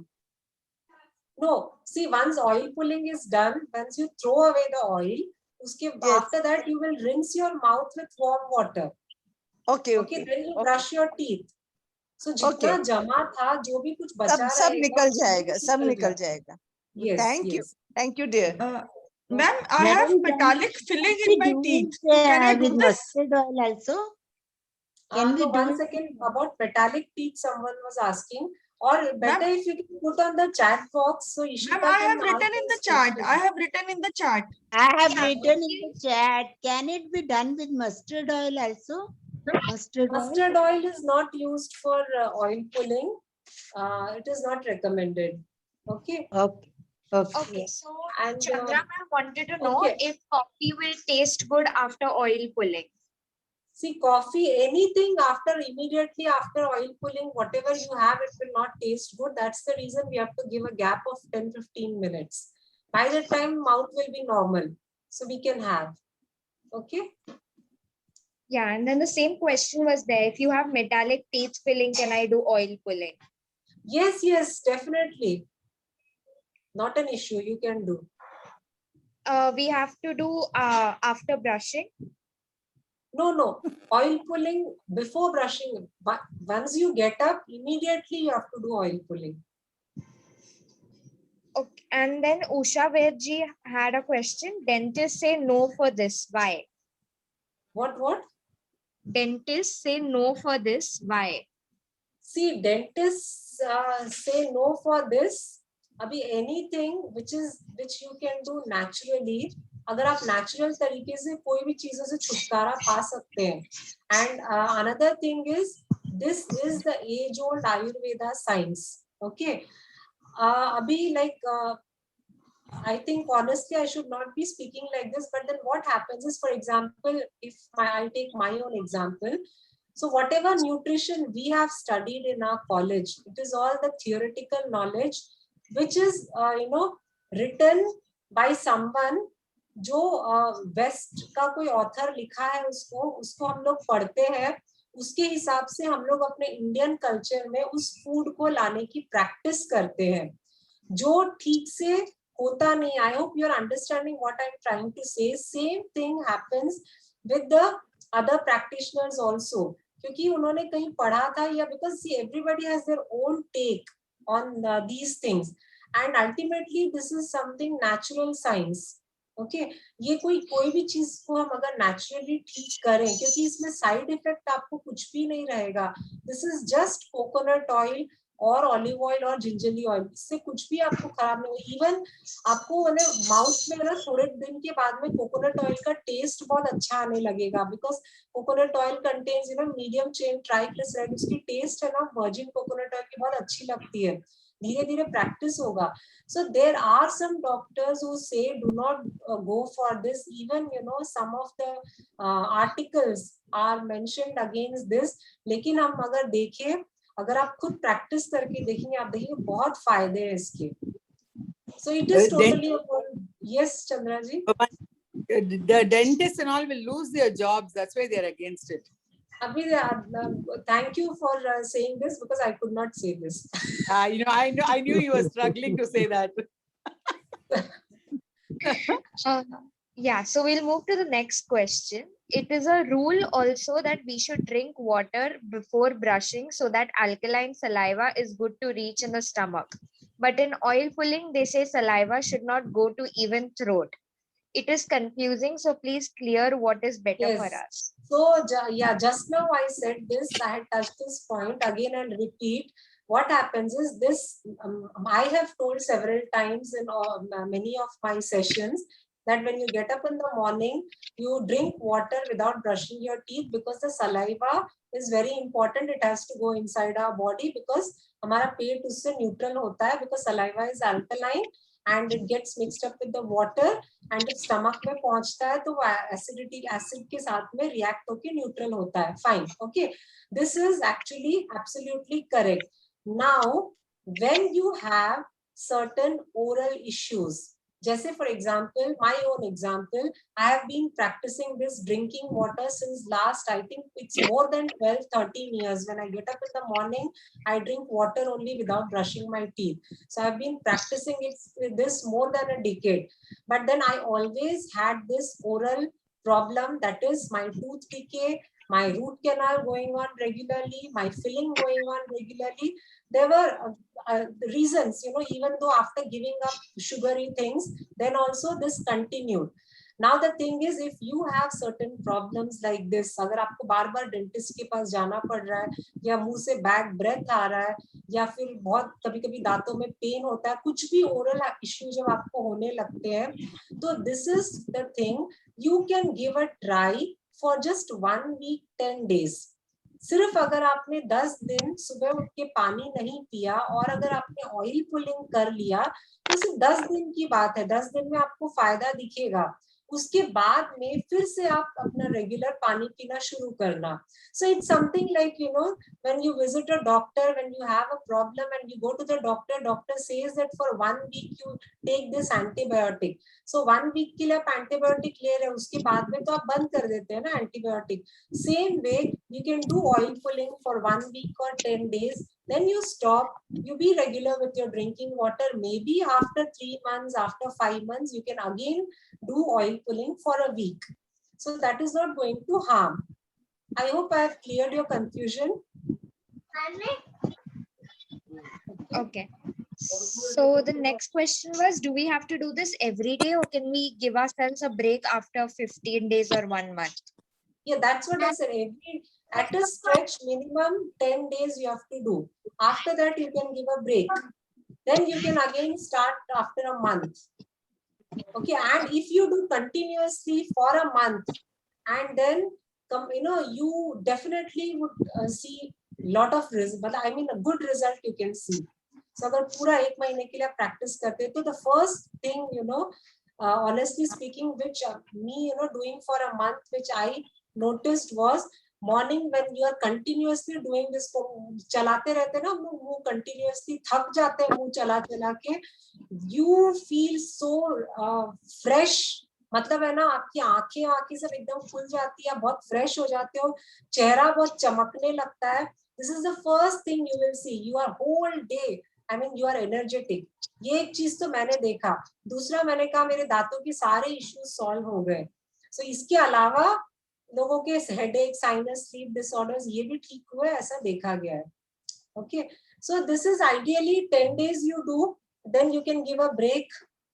No, see, once oil pulling is done, once you throw away the oil, Yes. after that you will rinse your mouth with warm water. Okay, Okay, okay. then you Okay. brush your teeth. So जितना Okay. जमा था, जो भी कुछ बचा सब रहेगा, निकल वो जाएगा, सब निकल निकल जाएगा. जाएगा. Yes, Thank you. yes. Thank you, dear. Ma'am, I have metallic filling in my teeth. Can I do with this? mustard oil also? Can we No, do one it? second, about metallic teeth someone was asking, or better Ma'am, if you can put on the chat box so Ishita ma'am, I have can written ask in the these chat. questions. I have written in the chat. I have written in the chat. Can it be done with mustard oil also? Mustard oil? Mustard oil is not used for oil pulling. It is not recommended. Okay. Okay. Okay. Okay, so And Chandra ma'am wanted to know okay. if coffee will taste good after oil pulling. See, coffee, anything after immediately after oil pulling, whatever you have, it will not taste good. That's the reason we have to give a gap of 10-15 minutes. By the time mouth will be normal, so we can have. Okay. Yeah, and then the same question was there. If you have metallic teeth filling, can I do oil pulling? Yes, yes, definitely. Not an issue. You can do. We have to do after brushing. No. Oil pulling before brushing. But once you get up, immediately you have to do oil pulling. Okay, and then Usha Vedji had a question. Dentists say no for this. Why? What? Dentists say no for this. Why? See, dentists say no for this. Abhi anything which you can do naturally, अगर आप natural तरीके से कोई भी चीजों से छुटकारा पा सकते हैं. And another thing is, this is the age-old Ayurveda science. Okay. Abhi like I think honestly I should not be speaking like this, but then what happens is, for example, if I take my own example. So whatever nutrition we have studied in our college, it is all the theoretical knowledge, which is, written by someone जो waste का कोई author लिखा है, उसको हम लोग पढ़ते हैं, उसके हिसाब से हम लोग अपने इंडियन कल्चर में उस फूड को लाने की प्रैक्टिस करते हैं, जो ठीक से होता नहीं. I hope you are understanding what I am trying to say. Same thing happens with the other practitioners also, क्योंकि उन्होंने कहीं पढ़ा था, या because see everybody has their own take on these things, and ultimately this is something natural science. Okay, ये कोई भी चीज को हम अगर नेचुरली ठीक करें, क्योंकि इसमें साइड इफेक्ट आपको कुछ भी नहीं रहेगा. This is just coconut oil और ऑलिव ऑयल और जिंजरली ऑयल, इससे कुछ भी आपको खराब नहीं होगा. इवन आपको माउथ में ना थोड़े दिन के बाद में कोकोनट ऑयल का टेस्ट बहुत अच्छा आने लगेगा, because coconut oil contains medium chain triglyceride. उसकी टेस्ट है ना वर्जिन कोकोनट ऑयल की बहुत अच्छी लगती है. धीरे धीरे प्रैक्टिस होगा. So there are some doctors who say do not go for this. Even some of the articles are mentioned against this. लेकिन हम अगर देखें, अगर आप खुद प्रैक्टिस करके देखेंगे, आप देखेंगे बहुत फायदे हैं इसके. So it is totally yes, Chandra ji. The dentists and all will lose their jobs. That's why they are against it. Abhi, thank you for saying this, because I could not say this. I knew you were struggling to say that. Yeah, so we'll move to the next question. It is a rule also that we should drink water before brushing so that alkaline saliva is good to reach in the stomach. But in oil pulling, they say saliva should not go to even throat. It is confusing, so please clear what is better Yes. for us. So yeah, just now I said this, I had touched this point again and repeat. What happens is this, I have told several times in many of my sessions, that when you get up in the morning, you drink water without brushing your teeth, because the saliva is very important. It has to go inside our body, because हमारा पेट उससे neutral होता है, because saliva is alkaline and it gets mixed up with the water, and if stomach में पहुंचता है तो वो acid के साथ में react होके neutral होता है. Fine, okay. This is actually absolutely correct. Now, when you have certain oral issues, जैसे for example, my own example, I have been practicing this drinking water since last, I think it's more than 12-13 years. When I get up in the morning, I drink water only without brushing my teeth. So I've been practicing this more than a decade. But then I always had this oral problem, that is my tooth decay, my root canal going on regularly, my filling going on regularly. There were reasons, even though after giving up sugary things, then also this continued. Now the thing is, if you have certain problems like this, अगर आपको बार-बार dentist के पास जाना पड़ रहा है, या मुंह से बैड ब्रेथ आ रहा है, या फिर बहुत कभी-कभी दांतों में पेन होता है, कुछ भी ओरल इश्यू जब आपको होने लगते हैं, तो this is the thing, you can give a try for just 1 week 10 days. सिर्फ अगर आपने 10 दिन सुबह उठ के पानी नहीं पिया और अगर आपने ऑयल पुलिंग कर लिया, तो सिर्फ 10 दिन की बात है, 10 दिन में आपको फायदा दिखेगा. उसके बाद में फिर से आप अपना रेगुलर पानी पीना शुरू करना. So it's something like, when you visit a doctor, when you have a problem and you go to the doctor, doctor says that for 1 week you take this antibiotic. So 1 week के लिए आप antibiotic ले रहे हो, उसके बाद में तो आप बंद कर देते हैं ना antibiotic. Same way, you can do oil pulling for 1 week or 10 days. Then you stop, you be regular with your drinking water. Maybe after 3 months, after 5 months, you can again do oil pulling for a week. So that is not going to harm. I hope I have cleared your confusion. Okay. So the next question was, do we have to do this every day, or can we give ourselves a break after 15 days or 1 month? Yeah, that's what I said. At a stretch, minimum 10 days you have to do. After that, you can give a break. Then you can again start after a month. Okay, and if you do continuously for a month, and then you definitely would see lot of result. But I mean, a good result you can see. So अगर पूरा 1 महीने के लिए आप practice करते हैं, तो the first thing, honestly speaking, which me, doing for a month, which I noticed was morning when you are continuously doing this, चलाते रहते हैं ना मुंह continuously, थक जाते हैं मुंह चला के, you feel so fresh. मतलब है ना, आपकी आंखें सब एकदम खुल जाती है, बहुत फ्रेश हो जाते हो, चेहरा बहुत चमकने लगता है. This is the first thing you will see. You are whole day, I mean, you are energetic. ये एक चीज तो मैंने देखा. दूसरा मैंने कहा मेरे दांतों के सारे इश्यूज सॉल्व हो गए. So इसके अलावा लोगों के हेडेक, साइनस, स्लीप डिसऑर्डर्स ये भी ठीक हुए, ऐसा देखा गया है. Okay, so this is ideally 10 days you do, then you can give a break,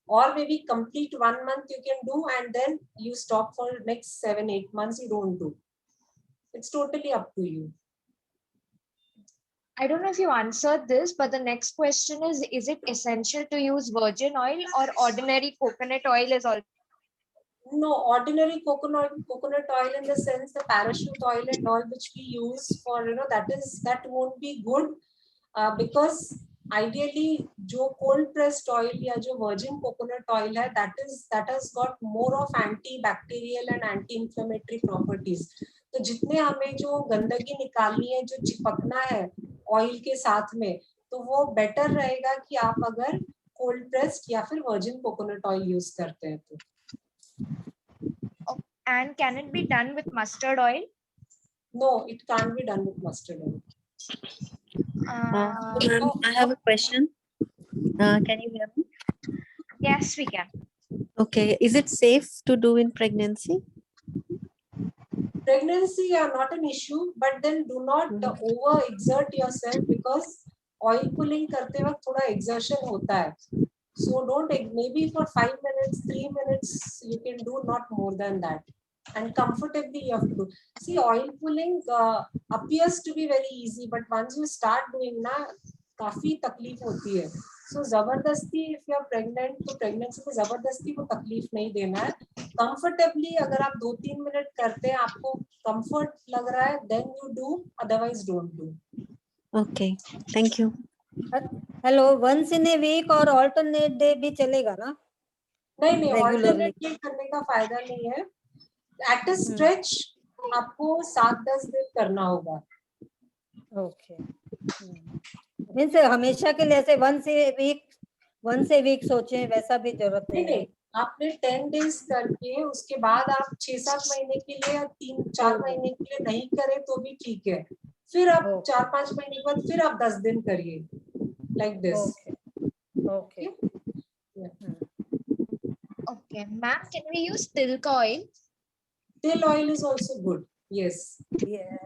or maybe complete 1 month you can do, and then you stop for next 7-8 months you don't do. It's totally up to you. I don't know if you answered this, but the next question is it essential to use virgin oil, or ordinary coconut oil is also? No, ordinary coconut oil, in the sense the parachute oil and all which we use for, that won't be good, because ideally जो cold pressed oil या जो virgin coconut oil है, that has got more of antibacterial and anti-inflammatory properties. तो जितने हमें जो गंदगी निकालनी है, जो चिपकना है ऑयल के साथ में, तो वो बेटर रहेगा कि आप अगर कोल्ड प्रेस्ड या फिर वर्जिन कोकोनट ऑयल यूज करते हैं तो. And can it be done with mustard oil? No, it can't be done with mustard oil. I have a question. Can you hear me? Yes, we can. Okay, is it safe to do in pregnancy? Pregnancy are not an issue, but then do not over exert yourself, because oil pulling करते वक्त थोड़ा exertion होता है. So don't, maybe for 5 minutes, 3 minutes you can do, not more than that. And comfortably you have to do. See, oil pulling appears to be very easy, but once you start doing ना, काफी तकलीफ होती है. So जबरदस्ती, if you are pregnant, तो pregnancy में जबरदस्ती को तकलीफ नहीं देना है. Comfortably अगर आप 2-3 मिनट करते हैं, आपको comfort लग रहा है, then you do, otherwise don't do. Okay, thank you. Hello, once in a week और alternate day भी चलेगा ना? नहीं, Regularly. alternate day करने का फायदा नहीं है. At a stretch आपको 7-10 दिन करना होगा. Okay. मीन्स हमेशा के लिए ऐसे once a week सोचें, वैसा भी जरूरत नहीं है. आपने 10 days करके उसके बाद आप 6-7 महीने के लिए या 3-4 महीने के लिए नहीं करें तो भी ठीक है. फिर आप 4-5 महीने के बाद फिर आप 10 दिन करिए, like this. Okay. Okay, ma'am, can we use tilk oil? Till oil is also good. Yes. Yeah.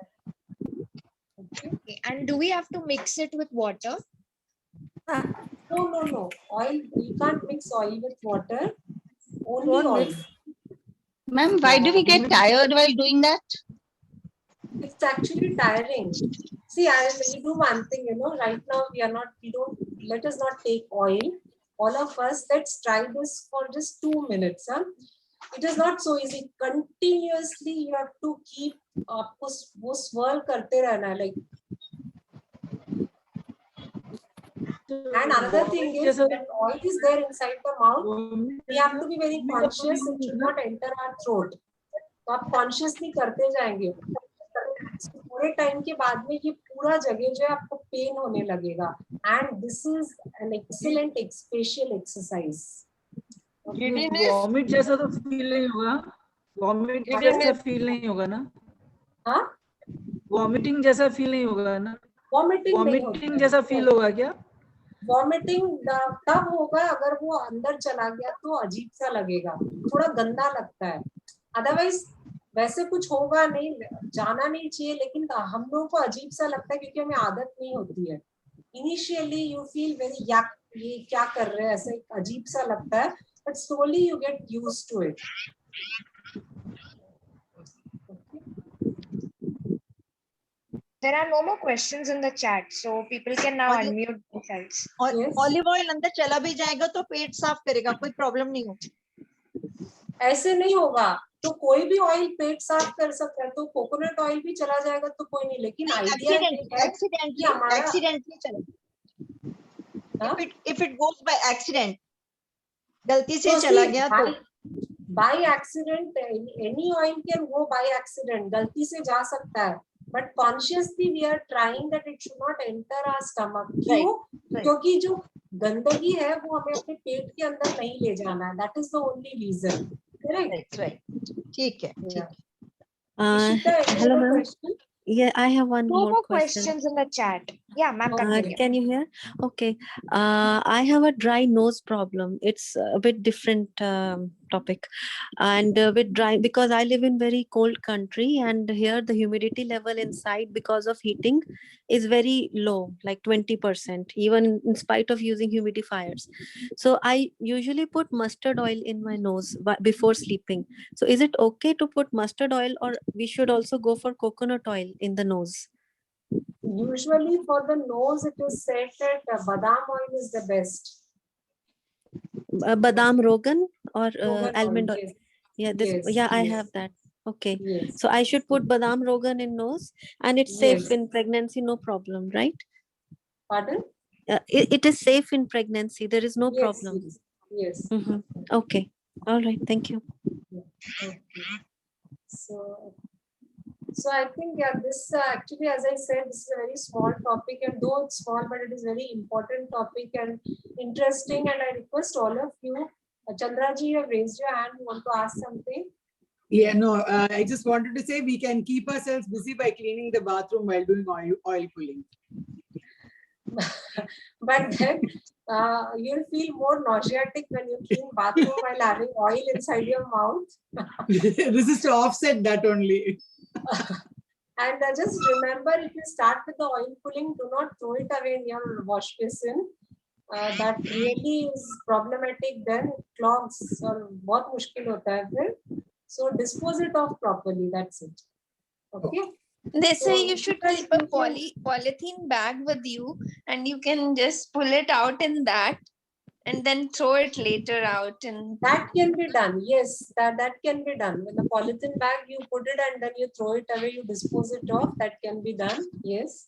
Okay. And do we have to mix it with water? No. Oil, you can't mix oil with water. Only Won't oil. mix. Ma'am, why do we get tired while doing that? It's actually tiring. See, we do one thing, right now let us not take oil. All of us, let's try this for just 2 minutes. Huh? It is not so easy. Continuously, you have to keep वो swirl करते रहना, like. And another thing is that oil is there inside the mouth. We have to be very conscious. It should not enter our throat. तो आप consciously करते जाएंगे. पूरे time के बाद में ये पूरा जगह जो है आपको पेन होने लगेगा. And this is an excellent facial exercise. Vomit जैसा तो फील नहीं होगा. वॉमिट जैसा फील नहीं होगा ना. हाँ, वॉमिटिंग जैसा फील नहीं होगा ना. वॉमिटिंग जैसा फील होगा क्या? वॉमिटिंग तब होगा अगर वो अंदर चला गया तो अजीब सा लगेगा, थोड़ा गंदा लगता है. अदरवाइज वैसे कुछ होगा नहीं, जाना नहीं चाहिए, लेकिन हम लोगों को अजीब सा लगता है क्योंकि हमें आदत नहीं होती है. इनिशियली यू फील वेरी याक, ये क्या कर रहे हैं, ऐसे अजीब सा लगता है, but slowly you get used to it. There are no more questions in the chat, so people can now unmute themselves. Olive oil अंदर चला भी जाएगा तो पेट साफ करेगा, कोई प्रॉब्लम नहीं होगी. ऐसे नहीं होगा, तो कोई भी ऑयल पेट साफ कर सकता है, तो कोकोनट ऑयल भी चला जाएगा तो कोई नहीं, लेकिन आइडिया एक्सीडेंटली चला. If it goes by accident, गलती से चला गया तो by accident any oil can go by accident, गलती से जा सकता है, but consciously we are trying that it should not enter our stomach. क्यों? क्योंकि जो गंदगी है वो हमें अपने पेट के अंदर नहीं ले जाना है. That is the only reason. Right. ठीक है. Hello, ma'am. Yeah, I have one No more more question. questions in the chat. Yeah, ma'am. Continue. Can you hear? Okay. I have a dry nose problem. It's a bit different topic. And with dry, because I live in very cold country, and here the humidity level inside because of heating is very low, like 20%, even in spite of using humidifiers. So I usually put mustard oil in my nose before sleeping. So is it okay to put mustard oil, or we should also go for coconut oil in the nose? Usually for the nose it is said that badam oil is the best. Badam Rogan or Rogan almond oil? yes. Yeah, Yes, I yes. have that. Okay. Yes. So I should put Badam Rogan in nose, and it's safe Yes. in pregnancy, no problem, right? Pardon? It is safe in pregnancy. There is no Yes, problem. yes. Okay. All right. Thank you. Okay. So I think this actually, as I said, this is a very small topic, and though it's small, but it is very important topic and interesting. And I request all of you, Chandra ji, you have raised your hand. You want to ask something? Yeah, no, I just wanted to say we can keep ourselves busy by cleaning the bathroom while doing oil pulling. But then you'll feel more nauseatic when you clean bathroom while having oil inside your mouth. This is to offset that only. And just remember, if you start with the oil pulling, do not throw it away in your wash basin. That really is problematic. Then clogs or बहुत मुश्किल होता है फिर. So dispose it off properly. That's it. Okay. They say you should keep a polythene bag with you, and you can just pull it out in that and then throw it later out. And that can be done. Yes, that can be done. With the polythene bag, you put it and then you throw it away, you dispose it off. That can be done. Yes.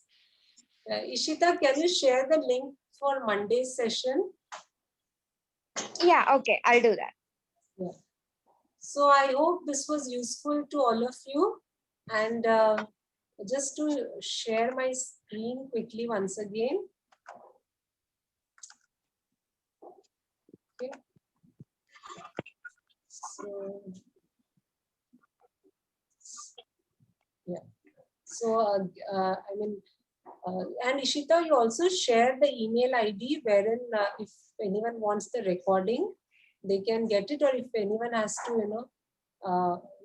Ishita, can you share the link for Monday's session? Yeah, okay, I'll do that. Yeah. So I hope this was useful to all of you. And just to share my screen quickly once again. Okay. So, yeah. So, and Ishita, you also share the email ID wherein if anyone wants the recording, they can get it, or if anyone has to,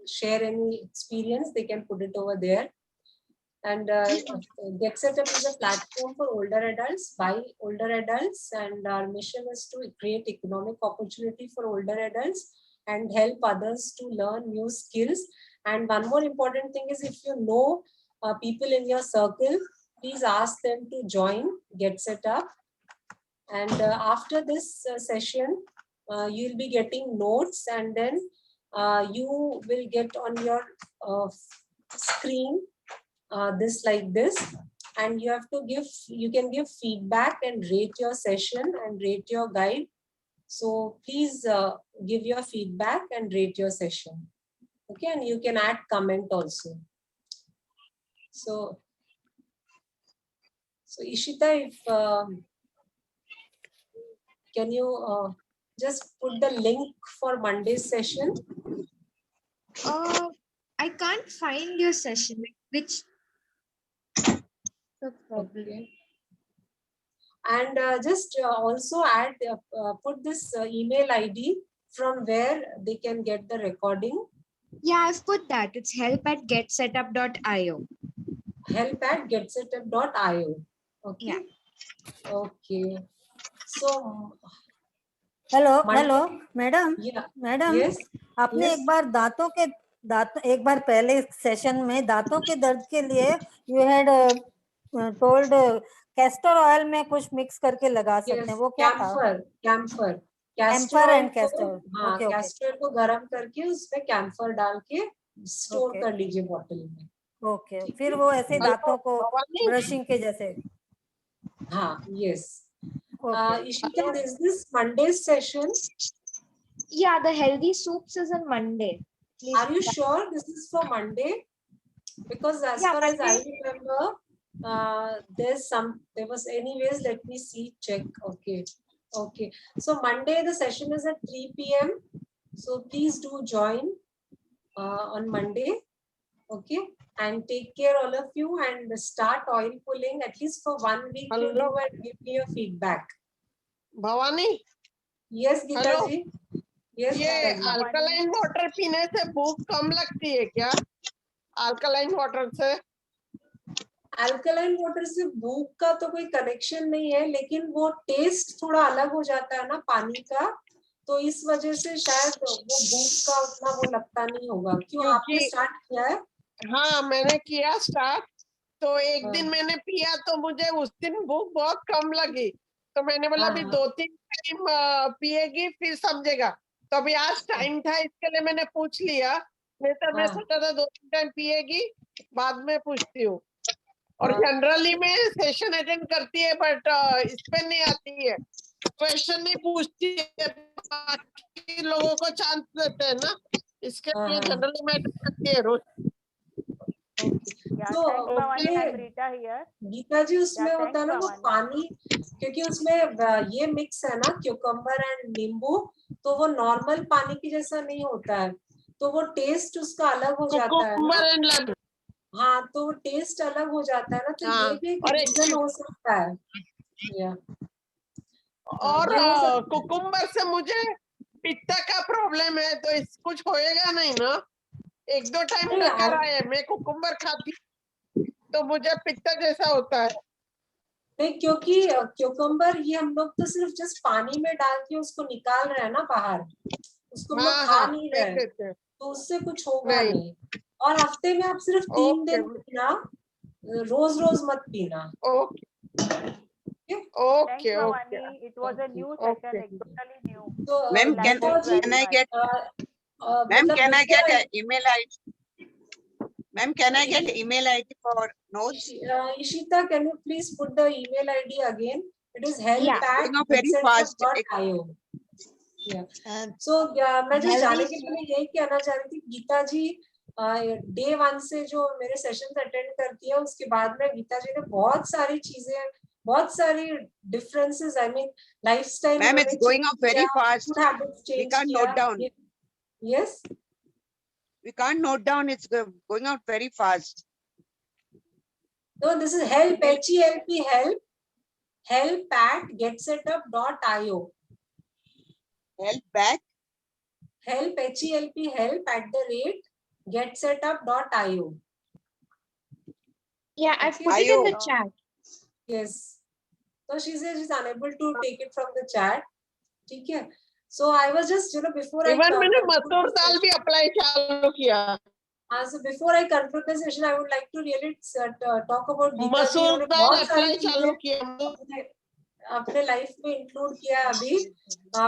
share any experience, they can put it over there. And Get Set Up is a platform for older adults by older adults, and our mission is to create economic opportunity for older adults and help others to learn new skills. And one more important thing is, if you know people in your circle, please ask them to join Get Set Up. And after this session, you'll be getting notes, and then you will get on your screen this like this, and you have to give, you can give feedback and rate your session and rate your guide. So please give your feedback and rate your session. Okay, and you can add comment also. So Ishita, if can you just put the link for Monday's session? I can't find your session. Which? Okay. And just also add, put this email ID from where they can get the recording. Yeah, I've put that. It's help@getsetup.io. help@getsetup.io. Okay. Yeah. Okay. So hello Monday- hello madam Yeah. Madam Yes. आपने Yes. एक बार एक बार पहले session में दांतों के दर्द के लिए you had told castor oil में कुछ मिक्स करके लगा सकते हैं, वो क्या था? कैम्फर एम्फर एंड कैस्टर। हाँ, ओके ओके कैस्टर को गरम करके उसमें कैम्फर डाल के स्टोर कर लीजिए बॉटल में। ओके, फिर वो ऐसे दांतों को ब्रशिंग के जैसे। हाँ, yes. Okay. Ishita, is this Monday's session? Yeah, the healthy soups is on Monday. Please. Are you sure this is for Monday? Because as far as I remember, there was anyways, let me see, check. Okay. Okay. So Monday, the session is at 3 p.m. So please do join on Monday. Okay. And take care, all of you, and start oil pulling at least for 1 week. To do and give me your feedback. Bhavani, Yes, Geeta ji. Yes, ये Geeta ji. Alkaline water पीने से भूख कम लगती है क्या? Alkaline water से? Alkaline water से भूख का तो कोई कनेक्शन नहीं है, लेकिन वो टेस्ट थोड़ा अलग हो जाता है ना पानी का, तो इस वजह से शायद वो भूख का उतना वो लगता नहीं होगा। क्यों, आपने स्टार्ट किया है? हाँ, मैंने किया स्टार्ट, तो एक दिन मैंने पिया तो मुझे उस दिन भूख बहुत कम लगी, तो मैंने बोला अभी 2-3 टाइम पिएगी फिर समझेगा। तो अभी आज टाइम था इसके लिए मैंने पूछ लिया, नहीं तो मैं सोचा था 2-3 टाइम पिएगी, बाद में पूछती हूँ। और जनरली मैं सेशन अटेंड करती है, बट इस पे नहीं आती है, क्वेश्चन नहीं पूछती है, बाकी लोगों को चांस देते हैं ना, इसके लिए जनरली मैं अटेंड करती है रोज। तो गीता जी, उसमें होता है ना वो पानी, क्योंकि उसमें ये मिक्स है ना क्यूकम्बर एंड नींबू, तो वो नॉर्मल पानी की जैसा नहीं होता है, तो वो टेस्ट उसका अलग हो जाता है ना। हाँ, तो वो टेस्ट अलग हो जाता है ना, तो ये भी एक रीजन हो सकता है। और कुकुम्बर से मुझे पित्त का प्रॉब्लम है, तो इस कुछ होएगा नहीं ना? 1-2 टाइम टक्कर आए, मैं कुकुम्बर खाती तो मुझे पित्त जैसा होता है। नहीं, क्योंकि क्यूकम्बर ये हम लोग तो सिर्फ जस्ट पानी में डाल के उसको निकाल रहे हैं ना बाहर, उसको हम लोग खा नहीं रहे हैं, तो उससे कुछ होगा नहीं। और हफ्ते में आप सिर्फ 3 दिन पीना, रोज मत पीना। Okay. It was a new session, totally new. So, Ma'am, can I get ma'am, can I get an email ID? Ma'am, can I get email ID for notes? Ishita, can you please put the email ID again? It is help@getsetup.io. Yeah. So मैं जो जाने के पहले यही कहना चाह रही थी, गीता जी डे 1 से जो मेरे सेशंस अटेंड करती है, उसके बाद में गीता जी ने बहुत सारी चीजें, बहुत सारी differences, I mean lifestyle. Ma'am, it's going up very fast. We can't note down. Yes. We can't note down. It's going out very fast. No, this is help, HELP, help@getsetup.io. Help back. Help, HELP, help @ getsetup.io. Yeah, I've put it in the chat. Yes. So she says she's unable to take it from the chat. Okay. So I was just, before I Even मैंने conclude मसूर the dal session- भी apply चालू किया. So before I conclude the session, I would like to really talk about Geeta ji. मसूर उन्होंने दाल बहुत सारी apply चालू चीजें किया. अपने लाइफ में इंक्लूड किया अभी.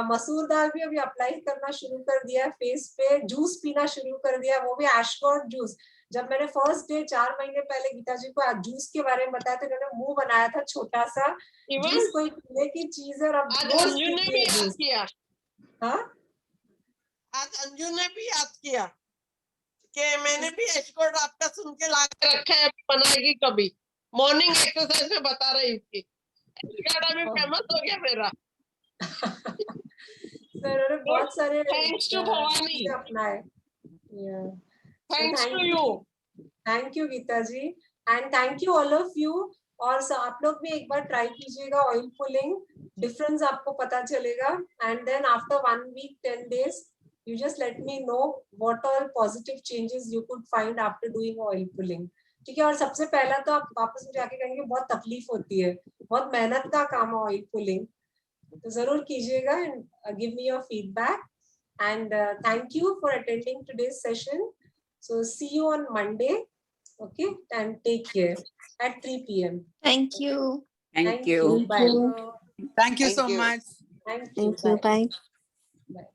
मसूर दाल भी अभी अप्लाई करना शुरू कर दिया फेस पे. जूस पीना शुरू कर दिया, वो भी एशगॉट जूस. जब मैंने फर्स्ट डे 4 महीने पहले गीता जी को जूस के बारे में बताया तो इन्होंने मुंह बनाया था छोटा सा. जूस कोई पीने की चीज है और अब आज रोज अंजू ने पीती भी है याद जूस. किया. हाँ, आज अंजू ने भी याद किया कि मैंने भी एशकोट आपका सुन के ला के रखा है, बनाएगी कभी. मॉर्निंग एक्सरसाइज में बता रही थी. एशकोट अभी फेमस हो गया मेरा. सर बहुत सारे थैंक्स टू भवानी. अपनाए. Thanks to you. Thank you Geeta ji and thank you all of you. और आप लोग भी एक बार ट्राई कीजिएगा ऑयल पुलिंग. डिफरेंस आपको पता चलेगा. And then after 1 week 10 days you just let me know what all positive changes you could find after doing oil pulling. ठीक है. और सबसे पहला तो आप वापस में जाके कहेंगे बहुत तकलीफ होती है, बहुत मेहनत का काम है ऑयल पुलिंग. तो जरूर कीजिएगा and give me your feedback. And thank you for attending today's session. So see you on Monday. Okay, and take care at 3 p.m. Thank you. Thank you. Bye. Thank you so Thank you. much. Thank you. Thank you. Bye. Bye.